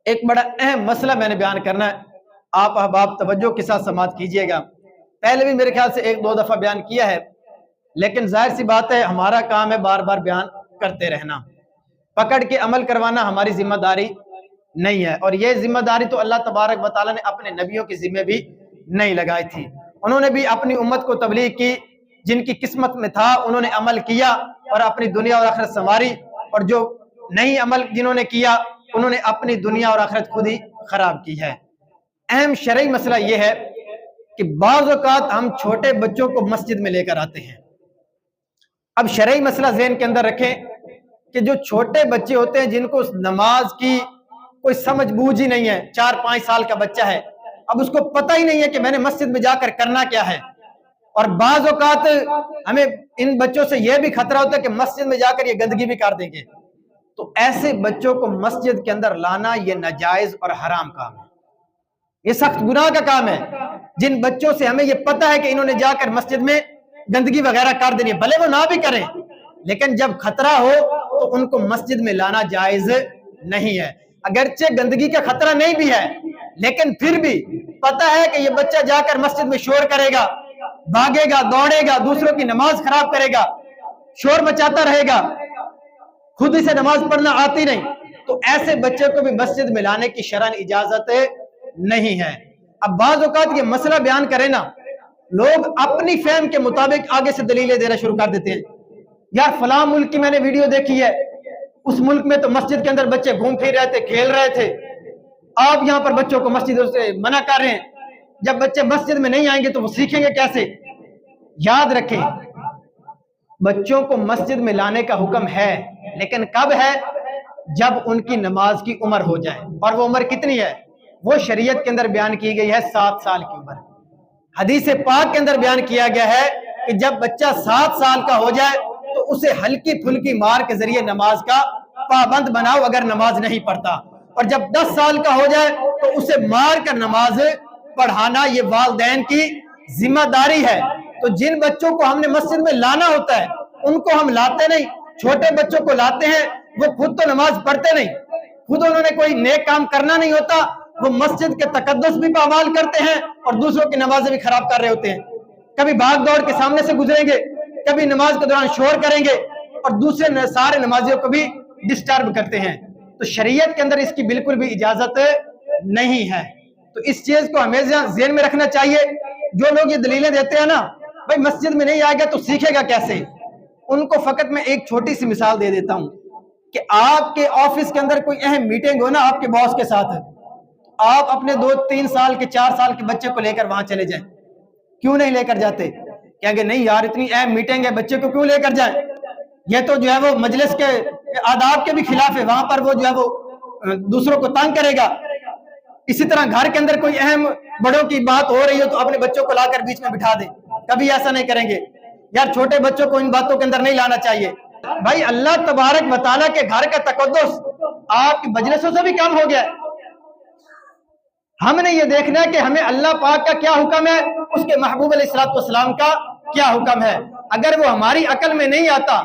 ایک بڑا اہم مسئلہ میں نے بیان کرنا ہے، آپ احباب توجہ کے ساتھ سماعت کیجئے گا۔ پہلے بھی میرے خیال سے 1-2 دفعہ بیان کیا ہے، لیکن ظاہر سی بات ہے ہمارا کام ہے بار بار بیان کرتے رہنا، پکڑ کے عمل کروانا ہماری ذمہ داری نہیں ہے، اور یہ ذمہ داری تو اللہ تبارک و تعالیٰ نے اپنے نبیوں کے ذمہ بھی نہیں لگائی تھی۔ انہوں نے بھی اپنی امت کو تبلیغ کی، جن کی قسمت میں تھا انہوں نے عمل کیا اور اپنی دنیا اور آخرت سنواری، اور جو نہیں عمل جنہوں نے کیا انہوں نے اپنی دنیا اور آخرت خود ہی خراب کی ہے۔ اہم شرعی مسئلہ یہ ہے کہ بعض اوقات ہم چھوٹے بچوں کو مسجد میں لے کر آتے ہیں۔ اب شرعی مسئلہ ذہن کے اندر رکھیں کہ جو چھوٹے بچے ہوتے ہیں جن کو نماز کی کوئی سمجھ بوجھ ہی نہیں ہے، 4-5 سال کا بچہ ہے، اب اس کو پتہ ہی نہیں ہے کہ میں نے مسجد میں جا کر کرنا کیا ہے، اور بعض اوقات ہمیں ان بچوں سے یہ بھی خطرہ ہوتا ہے کہ مسجد میں جا کر یہ گندگی بھی کر دیں گے، تو ایسے بچوں کو مسجد کے اندر لانا یہ ناجائز اور حرام کام ہے، یہ سخت گناہ کا کام ہے۔ جن بچوں سے ہمیں یہ پتہ ہے کہ انہوں نے جا کر مسجد میں گندگی وغیرہ کر دینی ہے، بھلے وہ نہ بھی کریں، لیکن جب خطرہ ہو تو ان کو مسجد میں لانا جائز نہیں ہے۔ اگرچہ گندگی کا خطرہ نہیں بھی ہے، لیکن پھر بھی پتہ ہے کہ یہ بچہ جا کر مسجد میں شور کرے گا، بھاگے گا، دوڑے گا، دوسروں کی نماز خراب کرے گا، شور مچاتا رہے گا، خود ہی سے نماز پڑھنا آتی نہیں، تو ایسے بچے کو بھی مسجد میں لانے کی شرعاً اجازت نہیں ہے۔ اب بعض اوقات یہ مسئلہ بیان کریں نا، لوگ اپنی فہم کے مطابق آگے سے دلیلیں دینا شروع کر دیتے ہیں۔ یار فلاں ملک کی میں نے ویڈیو دیکھی ہے، اس ملک میں تو مسجد کے اندر بچے گھوم پھر رہے تھے، کھیل رہے تھے، آپ یہاں پر بچوں کو مسجد سے منع کر رہے ہیں۔ جب بچے مسجد میں نہیں آئیں گے تو وہ سیکھیں گے کیسے؟ یاد رکھیں، بچوں کو مسجد میں لانے کا حکم ہے، لیکن کب ہے؟ جب ان کی نماز کی عمر ہو جائے، اور وہ عمر کتنی ہے؟ وہ شریعت کے اندر بیان کی گئی ہے 7 سال کی عمر۔ حدیث پاک کے اندر بیان کیا گیا ہے کہ جب بچہ 7 سال کا ہو جائے تو اسے ہلکی پھلکی مار کے ذریعے نماز کا پابند بناؤ اگر نماز نہیں پڑھتا، اور جب 10 سال کا ہو جائے تو اسے مار کر نماز پڑھانا یہ والدین کی ذمہ داری ہے۔ تو جن بچوں کو ہم نے مسجد میں لانا ہوتا ہے ان کو ہم لاتے نہیں، چھوٹے بچوں کو لاتے ہیں، وہ خود تو نماز پڑھتے نہیں، خود انہوں نے کوئی نیک کام کرنا نہیں ہوتا، وہ مسجد کے تقدس بھی پامال کرتے ہیں اور دوسروں کی نمازیں بھی خراب کر رہے ہوتے ہیں۔ کبھی بھاگ دوڑ کے سامنے سے گزریں گے، کبھی نماز کے دوران شور کریں گے، اور دوسرے سارے نمازیوں کو بھی ڈسٹرب کرتے ہیں۔ تو شریعت کے اندر اس کی بالکل بھی اجازت نہیں ہے۔ تو اس چیز کو ہمیشہ ذہن میں رکھنا چاہیے۔ جو لوگ یہ دلیلیں دیتے ہیں نا، بھائی مسجد میں نہیں آئے گا تو سیکھے گا کیسے، ان کو فقط میں ایک چھوٹی سی مثال دے دیتا ہوں کہ آپ کے آفس کے اندر کوئی اہم میٹنگ ہو نا آپ کے باس کے ساتھ، آپ اپنے 2-3 سال کے 4 سال کے بچے کو لے کر وہاں چلے جائیں، کیوں نہیں لے کر جاتے؟ کہیں گے نہیں یار اتنی اہم میٹنگ ہے، بچے کو کیوں لے کر جائیں، یہ تو جو ہے وہ مجلس کے آداب کے بھی خلاف ہے، وہاں پر وہ جو ہے وہ دوسروں کو تنگ کرے گا۔ اسی طرح گھر کے اندر کوئی اہم بڑوں کی بات ہو رہی ہو تو اپنے بچوں کو لا کر بیچ میں بٹھا دیں، کبھی ایسا نہیں کریں گے۔ یار چھوٹے بچوں کو ان باتوں کے اندر نہیں لانا چاہیے۔ بھائی اللہ تبارک و تعالیٰ کے گھر کا تقدس آپ کی مجلسوں سے بھی کم ہو گیا ہے۔ ہم نے یہ دیکھنا ہے کہ ہمیں اللہ پاک کا کیا حکم ہے، اس کے محبوب علیہ السلام کا کیا حکم ہے۔ اگر وہ ہماری عقل میں نہیں آتا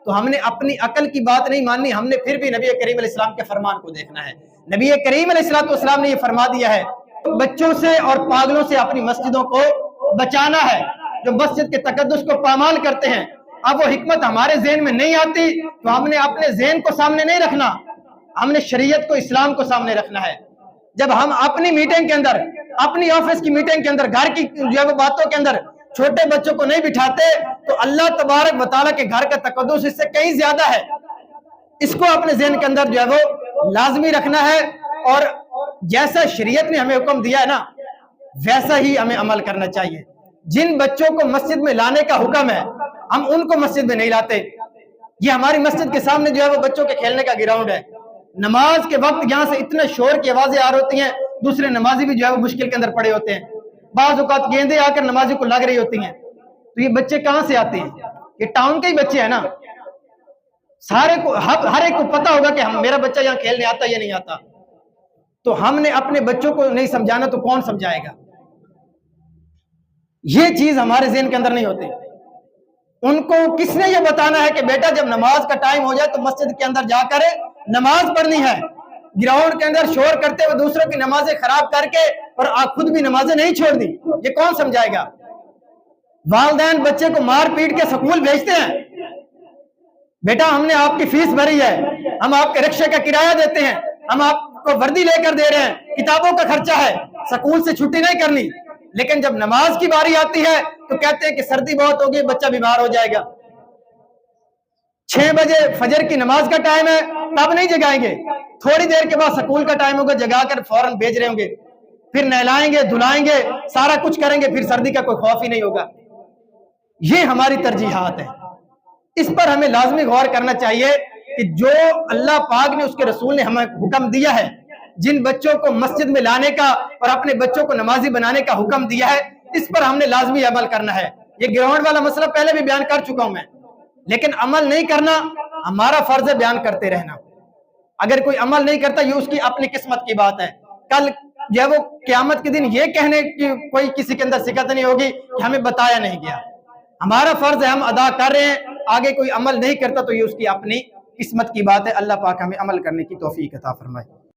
تو ہم نے اپنی عقل کی بات نہیں ماننی، ہم نے پھر بھی نبی کریم علیہ السلام کے فرمان کو دیکھنا ہے۔ نبی کریم علیہ السلام نے یہ فرما دیا ہے بچوں سے اور پاگلوں سے اپنی مسجدوں کو بچانا ہے، جو مسجد کے تقدس کو پامال کرتے ہیں۔ اب وہ حکمت ہمارے ذہن میں نہیں آتی تو ہم نے اپنے ذہن کو سامنے نہیں رکھنا، ہم نے شریعت کو، اسلام کو سامنے رکھنا ہے۔ جب ہم اپنی میٹنگ کے اندر، اپنی آفس کی میٹنگ کے اندر، گھر کی جو ہے وہ باتوں کے اندر چھوٹے بچوں کو نہیں بٹھاتے تو اللہ تبارک و تعالیٰ کے گھر کا تقدس اس سے کہیں زیادہ ہے۔ اس کو اپنے ذہن کے اندر جو ہے وہ لازمی رکھنا ہے، اور جیسا شریعت نے ہمیں حکم دیا ہے نا ویسا ہی ہمیں عمل کرنا چاہیے۔ جن بچوں کو مسجد میں لانے کا حکم ہے ہم ان کو مسجد میں نہیں لاتے۔ یہ ہماری مسجد کے سامنے جو ہے وہ بچوں کے کھیلنے کا گراؤنڈ ہے، نماز کے وقت یہاں سے اتنے شور کی آوازیں آ رہی ہوتی ہیں، دوسرے نمازی بھی جو ہے وہ مشکل کے اندر پڑے ہوتے ہیں، بعض اوقات گیندیں آ کر نمازی کو لگ رہی ہوتی ہیں۔ تو یہ بچے کہاں سے آتے ہیں؟ یہ ٹاؤن کے ہی بچے ہیں نا، سارے کو ہر ایک کو پتا ہوگا کہ میرا بچہ یہاں کھیلنے آتا یا نہیں آتا۔ تو ہم نے اپنے بچوں کو نہیں سمجھانا تو کون سمجھائے گا؟ یہ چیز ہمارے ذہن کے اندر نہیں ہوتی۔ ان کو کس نے یہ بتانا ہے کہ بیٹا جب نماز کا ٹائم ہو جائے تو مسجد کے اندر جا کر نماز پڑھنی ہے؟ گراؤنڈ کے اندر شور کرتے ہوئے دوسروں کی نمازیں خراب کر کے اور آپ خود بھی نمازیں نہیں چھوڑ دی، یہ کون سمجھائے گا؟ والدین بچے کو مار پیٹ کے سکول بھیجتے ہیں، بیٹا ہم نے آپ کی فیس بھری ہے، ہم آپ کے رکشے کا کرایہ دیتے ہیں، ہم آپ کو وردی لے کر دے رہے ہیں، کتابوں کا خرچہ ہے، سکول سے چھٹی نہیں کرنی، لیکن جب نماز کی باری آتی ہے تو کہتے ہیں کہ سردی بہت ہوگی، بچہ بیمار ہو جائے گا۔ 6 بجے فجر کی نماز کا ٹائم ہے، تب نہیں جگائیں گے، تھوڑی دیر کے بعد سکول کا ٹائم ہوگا، جگا کر فوراً بھیج رہے ہوں گے، پھر نہلائیں گے، دھلائیں گے، سارا کچھ کریں گے، پھر سردی کا کوئی خوف ہی نہیں ہوگا۔ یہ ہماری ترجیحات ہیں، اس پر ہمیں لازمی غور کرنا چاہیے کہ جو اللہ پاک نے اس کے رسول نے ہمیں حکم دیا ہے، جن بچوں کو مسجد میں لانے کا اور اپنے بچوں کو نمازی بنانے کا حکم دیا ہے، اس پر ہم نے لازمی عمل کرنا ہے۔ یہ گراؤنڈ والا مسئلہ پہلے بھی بیان کر چکا ہوں میں، لیکن عمل نہیں کرنا ہمارا فرض ہے، بیان کرتے رہنا۔ اگر کوئی عمل نہیں کرتا یہ اس کی اپنی قسمت کی بات ہے، کل جب وہ قیامت کے دن یہ کہنے کی کوئی کسی کے اندر سکت نہیں ہوگی کہ ہمیں بتایا نہیں گیا۔ ہمارا فرض ہے، ہم ادا کر رہے ہیں، آگے کوئی عمل نہیں کرتا تو یہ اس کی اپنی قسمت کی بات ہے۔ اللہ پاک ہمیں عمل کرنے کی توفیق عطا فرمائے۔